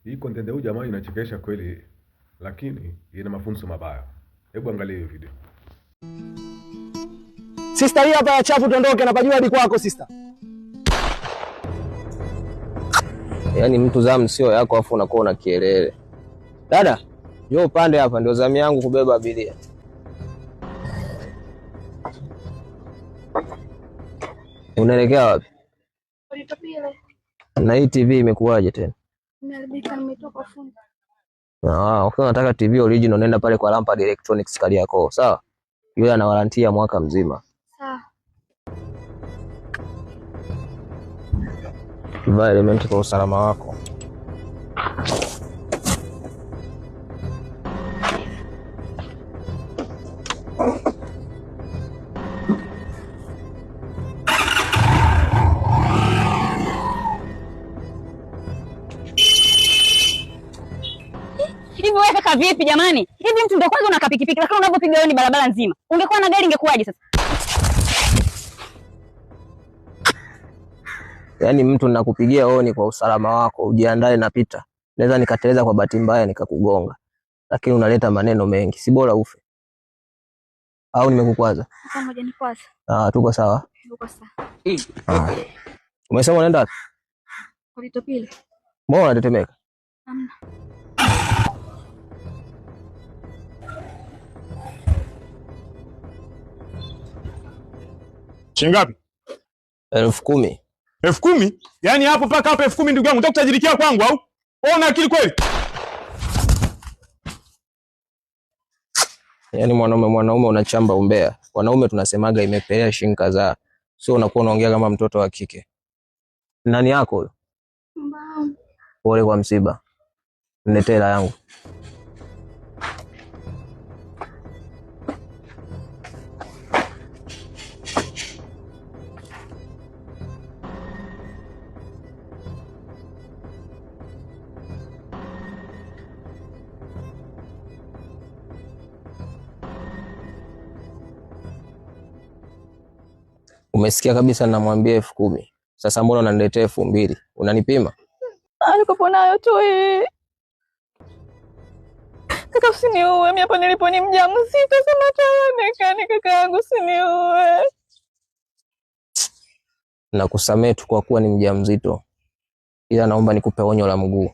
Hii content ya huyu jamaa inachekesha kweli, lakini ina mafunzo mabaya. Hebu angalia hiyo video. Sister, hii hapa ya chafu, tuondoke, napajua hadi kwako sister. Yaani mtu zamu sio yako afu unakuwa una kielele. Dada, njoo upande hapa, ndio zamu yangu kubeba abiria. Unaelekea wapi? Ulitopile. Na hii TV imekuwaje tena? Nimeharibika, nimetoka fundi. Ukiwa unataka TV original nenda pale kwa Lampard Electronics Kariakoo, sawa? Yule ana warranty ya mwaka mzima. Sawa. Vaa elementi kwa usalama wako. Hivi wewe kaka vipi jamani? Hivi mtu ndio kwanza unaka pikipiki lakini unapopiga wewe ni barabara nzima. Ungekuwa na gari ingekuwaje sasa? Yaani mtu ninakupigia honi kwa usalama wako, ujiandae napita. Naweza nikateleza kwa bahati mbaya nikakugonga. Lakini unaleta maneno mengi. Si bora ufe. Au nimekukwaza? Pamoja ni kwaza. Tuko sawa. Tuko sawa. Umesema unaenda wapi? Ulitopile. Mbona unatetemeka? Hamna. Shingapi? 10,000. 10,000? Yaani hapo paka hapo 10,000 ndugu yangu, utakutajirikia kwangu au? Ona akili kweli? Yaani mwanaume unachamba umbea. Wanaume tunasemaga imepelea shilingi kadhaa. Sio unakuwa unaongea kama mtoto wa kike. Nani yako huyo? Mbao. Pole kwa msiba. Niletee hela yangu. Umesikia kabisa namwambia 10,000. Sasa mbona unaniletea 2,000? Unanipima? Niko nayo tu hii. Kaka usiniue, mimi hapa nilipo ni mjamzito, sema tuonekane kaka yangu, usiniue. Nakusamehe tu kwa kuwa ni mjamzito. Ila naomba nikupe onyo la mguu.